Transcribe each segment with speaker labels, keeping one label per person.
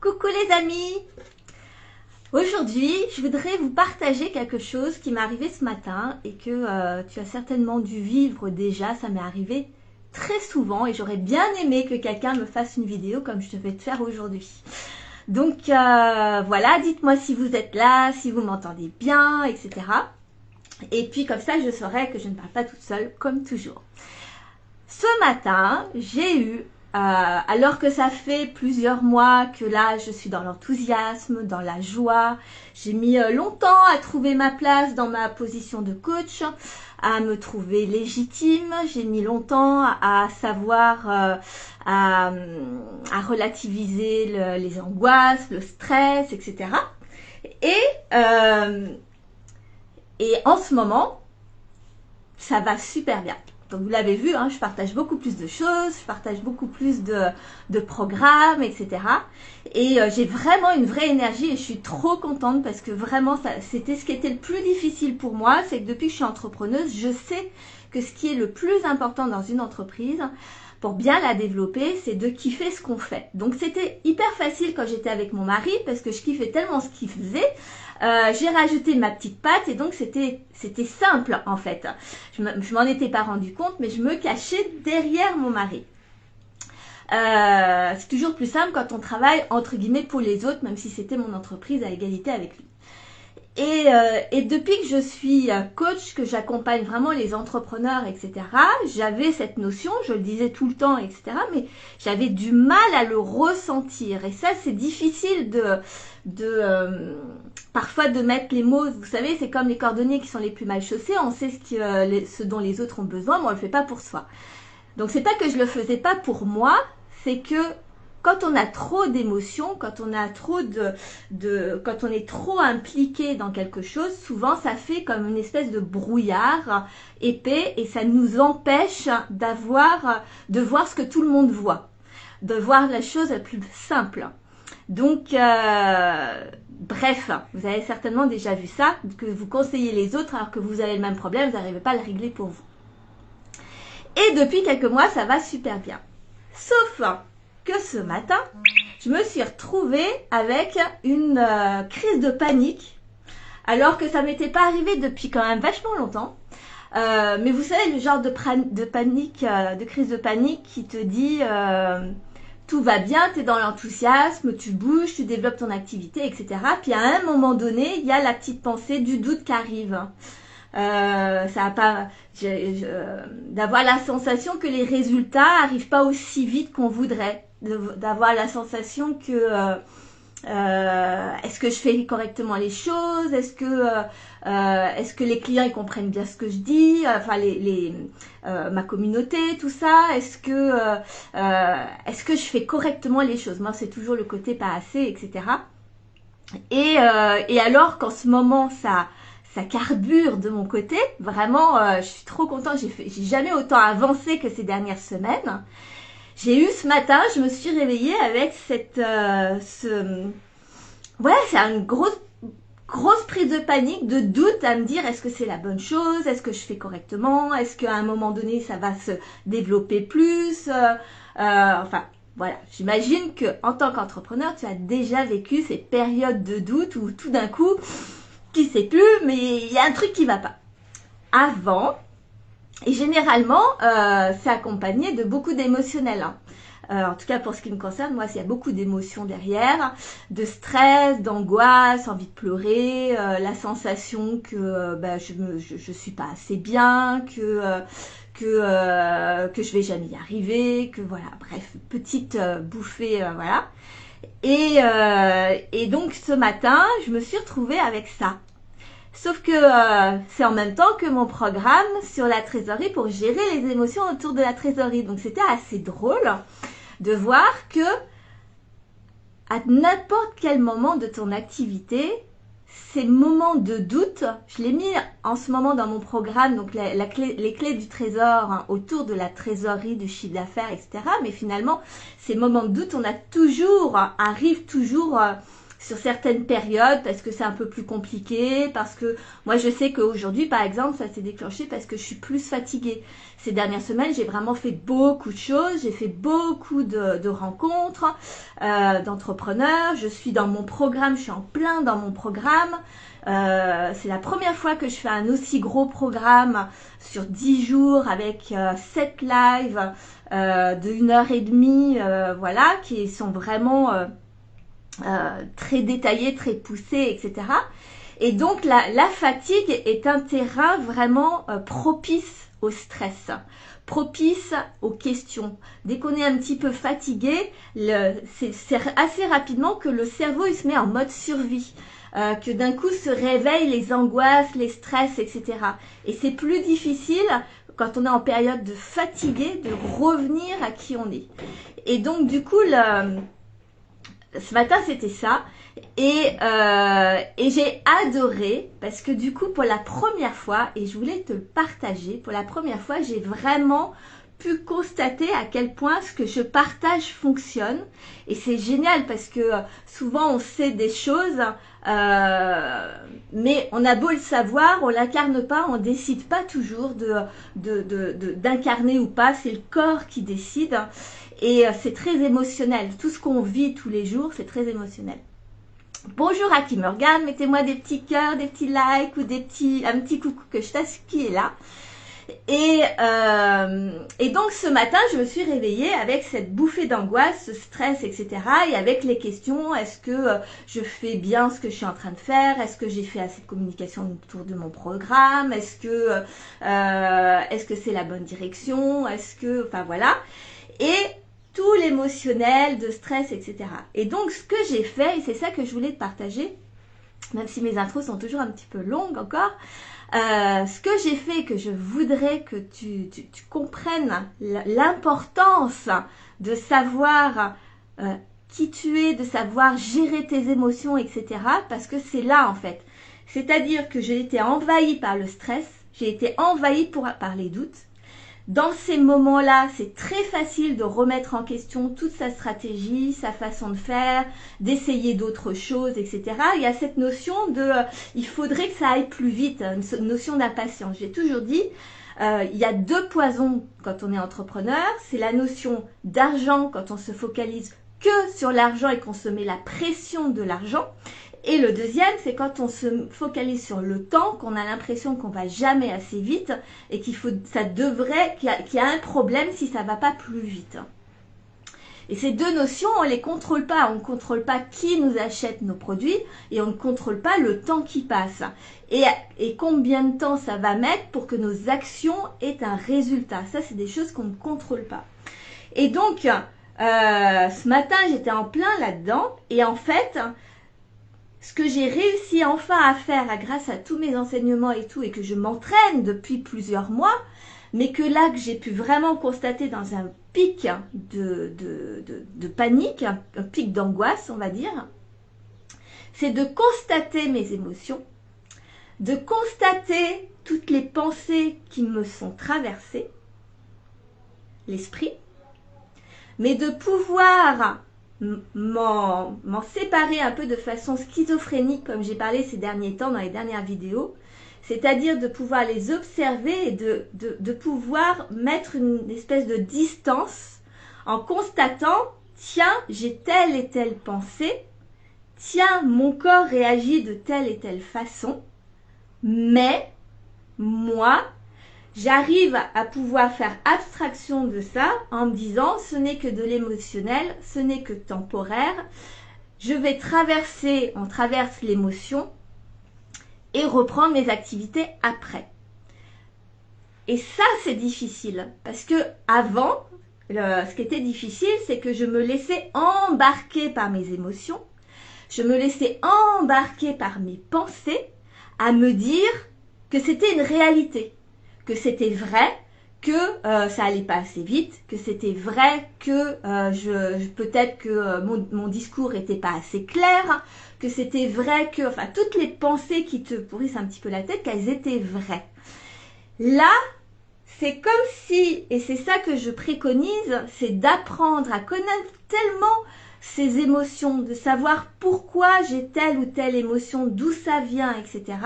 Speaker 1: Coucou les amis! Aujourd'hui, je voudrais vous partager quelque chose qui m'est arrivé ce matin et que tu as certainement dû vivre déjà. Ça m'est arrivé très souvent et j'aurais bien aimé que quelqu'un me fasse une vidéo comme je vais te faire aujourd'hui. Donc voilà, dites-moi si vous êtes là, si vous m'entendez bien, etc. Et puis comme ça, je saurai que je ne parle pas toute seule comme toujours. Ce matin, j'ai eu alors que ça fait plusieurs mois que là je suis dans l'enthousiasme, dans la joie, j'ai mis longtemps à trouver ma place dans ma position de coach, à me trouver légitime, j'ai mis longtemps à savoir, à relativiser les angoisses, le stress, etc. Et en ce moment, ça va super bien. Donc vous l'avez vu, hein, je partage beaucoup plus de choses, je partage beaucoup plus de programmes, etc. Et j'ai vraiment une vraie énergie et je suis trop contente parce que vraiment, c'était ce qui était le plus difficile pour moi. C'est que depuis que je suis entrepreneuse, je sais que ce qui est le plus important dans une entreprise, pour bien la développer, c'est de kiffer ce qu'on fait. Donc c'était hyper facile quand j'étais avec mon mari parce que je kiffais tellement ce qu'il faisait. J'ai rajouté ma petite patte et donc c'était simple en fait. Je m'en étais pas rendu compte, mais je me cachais derrière mon mari. C'est toujours plus simple quand on travaille entre guillemets pour les autres, même si c'était mon entreprise à égalité avec lui. Et depuis que je suis coach, que j'accompagne vraiment les entrepreneurs, etc., j'avais cette notion, je le disais tout le temps, etc., mais j'avais du mal à le ressentir. Et ça, c'est difficile parfois de mettre les mots. Vous savez, c'est comme les cordonniers qui sont les plus mal chaussés. On sait ce dont les autres ont besoin, mais on ne le fait pas pour soi. Donc, c'est pas que je le faisais pas pour moi, c'est que quand on a trop d'émotions, quand on a trop quand on est trop impliqué dans quelque chose, souvent ça fait comme une espèce de brouillard épais et ça nous empêche de voir ce que tout le monde voit, de voir la chose la plus simple. Donc, bref, vous avez certainement déjà vu ça, que vous conseillez les autres alors que vous avez le même problème, vous n'arrivez pas à le régler pour vous. Et depuis quelques mois, ça va super bien. Sauf que ce matin, je me suis retrouvée avec une crise de panique, alors que ça m'était pas arrivé depuis quand même vachement longtemps. Mais vous savez, le genre de panique, de crise de panique qui te dit tout va bien, tu es dans l'enthousiasme, tu bouges, tu développes ton activité, etc. Puis à un moment donné, il y a la petite pensée du doute qui arrive. Ça va pas, d'avoir la sensation que les résultats arrivent pas aussi vite qu'on voudrait, d'avoir la sensation que est-ce que je fais correctement les choses, est-ce que les clients ils comprennent bien ce que je dis, enfin ma communauté, tout ça, est-ce que je fais correctement les choses. Moi c'est toujours le côté pas assez, etc. Et alors qu'en ce moment ça carbure de mon côté, vraiment je suis trop contente, j'ai jamais autant avancé que ces dernières semaines. J'ai eu ce matin, je me suis réveillée avec c'est une grosse prise de panique, de doute à me dire est-ce que c'est la bonne chose, est-ce que je fais correctement, est-ce qu'à un moment donné ça va se développer plus, enfin voilà, j'imagine que en tant qu'entrepreneur, tu as déjà vécu ces périodes de doute où tout d'un coup, tu sais plus, mais il y a un truc qui va pas. Avant, et généralement, c'est accompagné de beaucoup d'émotionnel. Hein. En tout cas, pour ce qui me concerne, moi, il y a beaucoup d'émotions derrière, de stress, d'angoisse, envie de pleurer, la sensation que je suis pas assez bien, que je vais jamais y arriver, que voilà, bref, petite bouffée, voilà. Et donc, ce matin, je me suis retrouvée avec ça. Sauf que c'est en même temps que mon programme sur la trésorerie pour gérer les émotions autour de la trésorerie. Donc c'était assez drôle de voir que à n'importe quel moment de ton activité, ces moments de doute, je l'ai mis en ce moment dans mon programme, donc les clés du trésor, hein, autour de la trésorerie, du chiffre d'affaires, etc. Mais finalement, ces moments de doute, arrive toujours sur certaines périodes parce que c'est un peu plus compliqué, parce que moi je sais qu'aujourd'hui par exemple ça s'est déclenché parce que je suis plus fatiguée. Ces dernières semaines j'ai vraiment fait beaucoup de choses, j'ai fait beaucoup de rencontres d'entrepreneurs, je suis dans mon programme, je suis en plein dans mon programme. C'est la première fois que je fais un aussi gros programme sur 10 jours avec 7 lives de 1h30, voilà, qui sont vraiment très détaillés, très poussés, etc. Et donc la fatigue est un terrain vraiment propice au stress, propice aux questions. Dès qu'on est un petit peu fatigué, c'est assez rapidement que le cerveau il se met en mode survie. Que d'un coup se réveillent les angoisses, les stress, etc. Et c'est plus difficile quand on est en période de fatigué de revenir à qui on est. Et donc du coup, ce matin c'était ça. Et j'ai adoré parce que du coup pour la première fois, et je voulais te le partager, pour la première fois j'ai vraiment pu constater à quel point ce que je partage fonctionne. Et c'est génial parce que souvent on sait des choses, mais on a beau le savoir, on l'incarne pas, on décide pas toujours d'incarner ou pas, c'est le corps qui décide. Et c'est très émotionnel. Tout ce qu'on vit tous les jours, c'est très émotionnel. Bonjour à qui me regarde, mettez-moi des petits cœurs, des petits likes ou un petit coucou que je sache qui est là. Et donc ce matin, je me suis réveillée avec cette bouffée d'angoisse, ce stress, etc. Et avec les questions, est-ce que je fais bien ce que je suis en train de faire? Est-ce que j'ai fait assez de communication autour de mon programme? Est-ce que c'est la bonne direction? Enfin voilà. Et tout l'émotionnel de stress, etc. Et donc ce que j'ai fait, et c'est ça que je voulais te partager, même si mes intros sont toujours un petit peu longues encore, ce que j'ai fait, que je voudrais que tu comprennes l'importance de savoir qui tu es, de savoir gérer tes émotions, etc. Parce que c'est là en fait. C'est-à-dire que j'ai été envahie par le stress, j'ai été envahie par les doutes. Dans ces moments-là, c'est très facile de remettre en question toute sa stratégie, sa façon de faire, d'essayer d'autres choses, etc. Il y a cette notion il faudrait que ça aille plus vite, une notion d'impatience. J'ai toujours dit, il y a deux poisons quand on est entrepreneur. C'est la notion d'argent quand on se focalise que sur l'argent et qu'on se met la pression de l'argent. Et le deuxième, c'est quand on se focalise sur le temps, qu'on a l'impression qu'on va jamais assez vite et qu'il y a un problème si ça va pas plus vite. Et ces deux notions, on les contrôle pas. On ne contrôle pas qui nous achète nos produits et on ne contrôle pas le temps qui passe. Et combien de temps ça va mettre pour que nos actions aient un résultat. Ça, c'est des choses qu'on ne contrôle pas. Et donc, ce matin, j'étais en plein là-dedans et en fait, ce que j'ai réussi enfin à faire grâce à tous mes enseignements et tout, et que je m'entraîne depuis plusieurs mois, mais que là, que j'ai pu vraiment constater dans un pic de panique, un pic d'angoisse, on va dire, c'est de constater mes émotions, de constater toutes les pensées qui me sont traversées, l'esprit, mais de pouvoir m'en séparer un peu de façon schizophrénique, comme j'ai parlé ces derniers temps dans les dernières vidéos, c'est-à-dire de pouvoir les observer et de pouvoir mettre une espèce de distance en constatant, tiens, j'ai telle et telle pensée, tiens, mon corps réagit de telle et telle façon, mais moi, j'arrive à pouvoir faire abstraction de ça en me disant ce n'est que de l'émotionnel, ce n'est que temporaire. Je vais on traverse l'émotion et reprendre mes activités après. Et ça, c'est difficile parce que avant, ce qui était difficile, c'est que je me laissais embarquer par mes émotions, je me laissais embarquer par mes pensées à me dire que c'était une réalité. Que c'était vrai, que ça allait pas assez vite, que c'était vrai que peut-être que mon discours était pas assez clair, que c'était vrai que, enfin, toutes les pensées qui te pourrissent un petit peu la tête, qu'elles étaient vraies. Là, c'est comme si, et c'est ça que je préconise, c'est d'apprendre à connaître tellement ces émotions, de savoir pourquoi j'ai telle ou telle émotion, d'où ça vient, etc.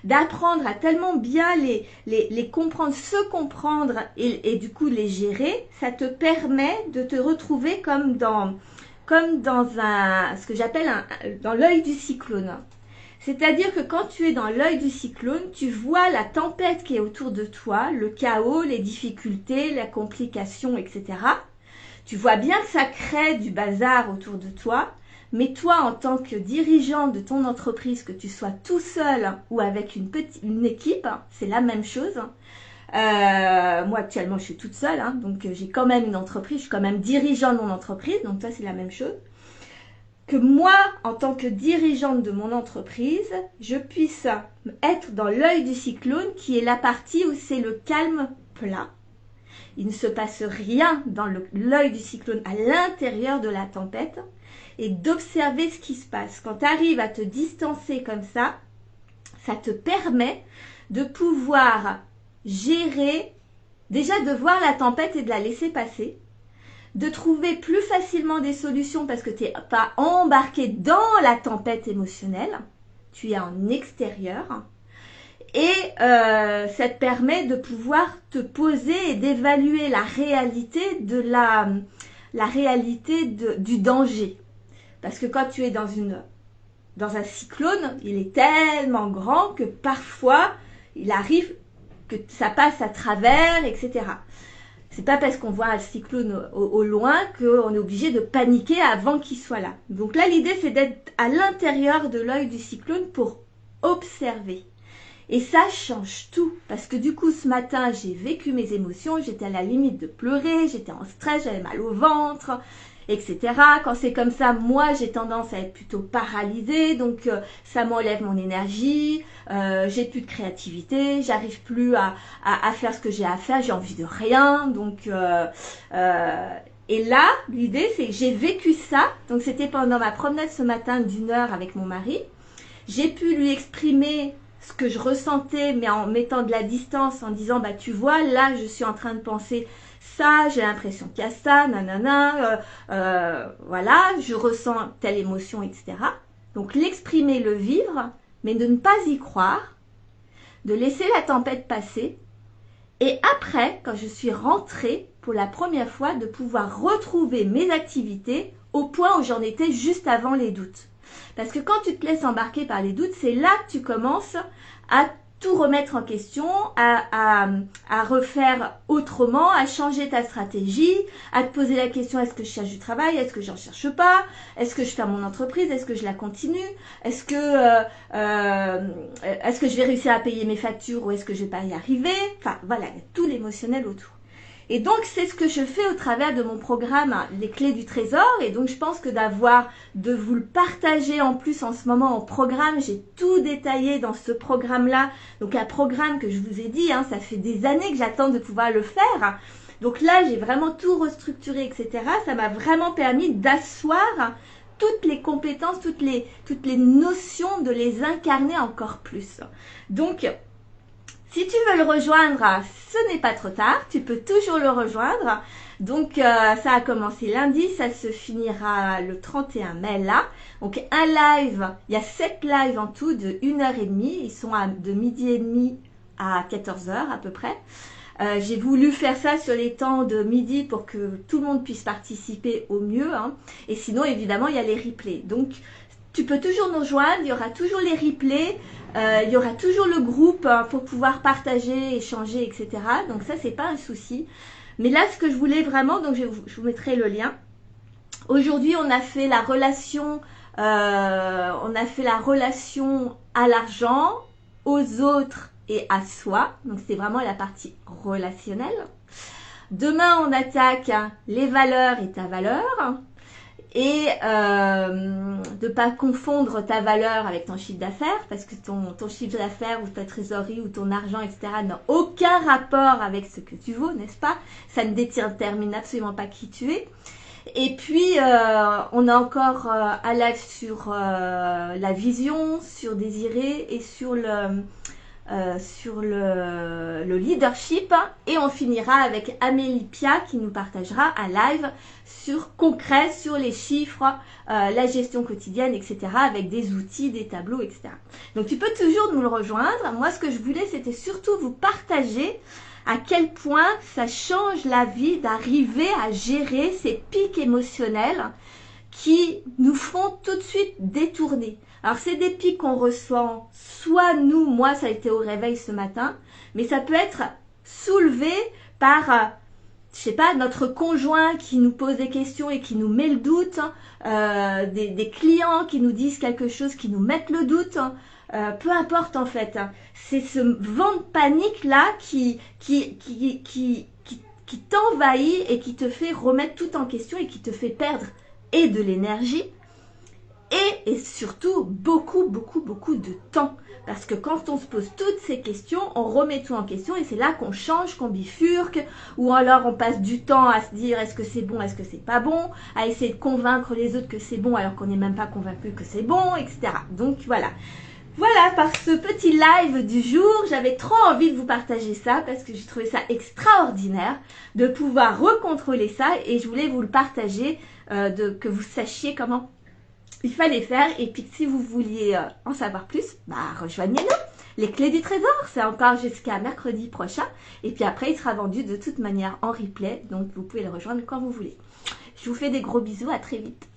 Speaker 1: D'apprendre à tellement bien les comprendre, se comprendre et du coup les gérer, ça te permet de te retrouver comme dans ce que j'appelle dans l'œil du cyclone. C'est-à-dire que quand tu es dans l'œil du cyclone, tu vois la tempête qui est autour de toi, le chaos, les difficultés, la complication, etc. Tu vois bien que ça crée du bazar autour de toi, mais toi, en tant que dirigeant de ton entreprise, que tu sois tout seul ou avec une équipe, c'est la même chose. Moi, actuellement, je suis toute seule, donc j'ai quand même une entreprise, je suis quand même dirigeant de mon entreprise, donc ça, c'est la même chose. Que moi, en tant que dirigeante de mon entreprise, je puisse être dans l'œil du cyclone, qui est la partie où c'est le calme plat. Il ne se passe rien dans l'œil du cyclone, à l'intérieur de la tempête, et d'observer ce qui se passe. Quand tu arrives à te distancer comme ça te permet de pouvoir gérer, déjà de voir la tempête et de la laisser passer, de trouver plus facilement des solutions parce que tu n'es pas embarqué dans la tempête émotionnelle, tu es en extérieur, et ça te permet de pouvoir te poser et d'évaluer la réalité du danger. Parce que quand tu es dans un cyclone, il est tellement grand que parfois il arrive que ça passe à travers, etc. C'est pas parce qu'on voit un cyclone au loin qu'on est obligé de paniquer avant qu'il soit là. Donc là, l'idée, c'est d'être à l'intérieur de l'œil du cyclone pour observer. Et ça change tout. Parce que du coup, ce matin, j'ai vécu mes émotions. J'étais à la limite de pleurer. J'étais en stress. J'avais mal au ventre, etc. Quand c'est comme ça, moi, j'ai tendance à être plutôt paralysée. Donc, ça m'enlève mon énergie. J'ai plus de créativité. J'arrive plus à faire ce que j'ai à faire. J'ai envie de rien. Donc, et là, l'idée, c'est que j'ai vécu ça. Donc, c'était pendant ma promenade ce matin d'1 heure avec mon mari. J'ai pu lui exprimer ce que je ressentais, mais en mettant de la distance, en disant, bah tu vois, là, je suis en train de penser ça, j'ai l'impression qu'il y a ça, nanana, voilà, je ressens telle émotion, etc. Donc l'exprimer, le vivre, mais de ne pas y croire, de laisser la tempête passer, et après, quand je suis rentrée, pour la première fois, de pouvoir retrouver mes activités au point où j'en étais juste avant les doutes. Parce que quand tu te laisses embarquer par les doutes, c'est là que tu commences à tout remettre en question, à refaire autrement, à changer ta stratégie, à te poser la question, est-ce que je cherche du travail, est-ce que j'en cherche pas, est-ce que je ferme mon entreprise, est-ce que je la continue, est-ce que je vais réussir à payer mes factures ou est-ce que je vais pas y arriver. Enfin voilà, il y a tout l'émotionnel autour. Et donc, c'est ce que je fais au travers de mon programme Les Clés du Trésor. Et donc, je pense que de vous le partager en plus en ce moment en programme, j'ai tout détaillé dans ce programme-là. Donc, un programme que je vous ai dit, ça fait des années que j'attends de pouvoir le faire. Donc là, j'ai vraiment tout restructuré, etc. Ça m'a vraiment permis d'asseoir toutes les compétences, toutes les notions, de les incarner encore plus. Donc, si tu veux le rejoindre, ce n'est pas trop tard, tu peux toujours le rejoindre. Donc, ça a commencé lundi, ça se finira le 31 mai là. Donc, un live, il y a 7 lives en tout de 1h30. Ils sont de 12h30 à 14h à peu près. J'ai voulu faire ça sur les temps de midi pour que tout le monde puisse participer au mieux. Et sinon, évidemment, il y a les replays. Donc, tu peux toujours nous rejoindre, il y aura toujours les replays. Il y aura toujours le groupe pour pouvoir partager, échanger, etc. Donc ça, c'est pas un souci. Mais là, ce que je voulais vraiment, donc je vous mettrai le lien. Aujourd'hui, on a fait la relation à l'argent, aux autres et à soi. Donc c'est vraiment la partie relationnelle. Demain, on attaque les valeurs et ta valeur. Et de ne pas confondre ta valeur avec ton chiffre d'affaires, parce que ton chiffre d'affaires ou ta trésorerie ou ton argent, etc. n'a aucun rapport avec ce que tu vaux, n'est-ce pas? Ça ne détermine absolument pas qui tu es. Et puis, on a encore un live sur la vision, sur désirer et sur sur le leadership et on finira avec Amélie Pia qui nous partagera un live concret sur les chiffres, la gestion quotidienne, etc. avec des outils, des tableaux, etc. Donc tu peux toujours nous le rejoindre. Moi ce que je voulais c'était surtout vous partager à quel point ça change la vie d'arriver à gérer ces pics émotionnels qui nous font tout de suite détourner. Alors c'est des pics qu'on ressent, soit nous, moi ça a été au réveil ce matin, mais ça peut être soulevé par, je sais pas, notre conjoint qui nous pose des questions et qui nous met le doute, des clients qui nous disent quelque chose, qui nous mettent le doute, peu importe en fait. C'est ce vent de panique là qui t'envahit et qui te fait remettre tout en question et qui te fait perdre et de l'énergie et surtout beaucoup de temps. Parce que quand on se pose toutes ces questions, on remet tout en question et c'est là qu'on change, qu'on bifurque, ou alors on passe du temps à se dire est-ce que c'est bon, est-ce que c'est pas bon, à essayer de convaincre les autres que c'est bon alors qu'on n'est même pas convaincu que c'est bon, etc. Donc voilà. Voilà, par ce petit live du jour, j'avais trop envie de vous partager ça parce que j'ai trouvé ça extraordinaire de pouvoir recontrôler ça et je voulais vous le partager, que vous sachiez comment il fallait faire et puis si vous vouliez en savoir plus, bah rejoignez-nous. Les clés du trésor, c'est encore jusqu'à mercredi prochain et puis après il sera vendu de toute manière en replay donc vous pouvez le rejoindre quand vous voulez. Je vous fais des gros bisous, à très vite.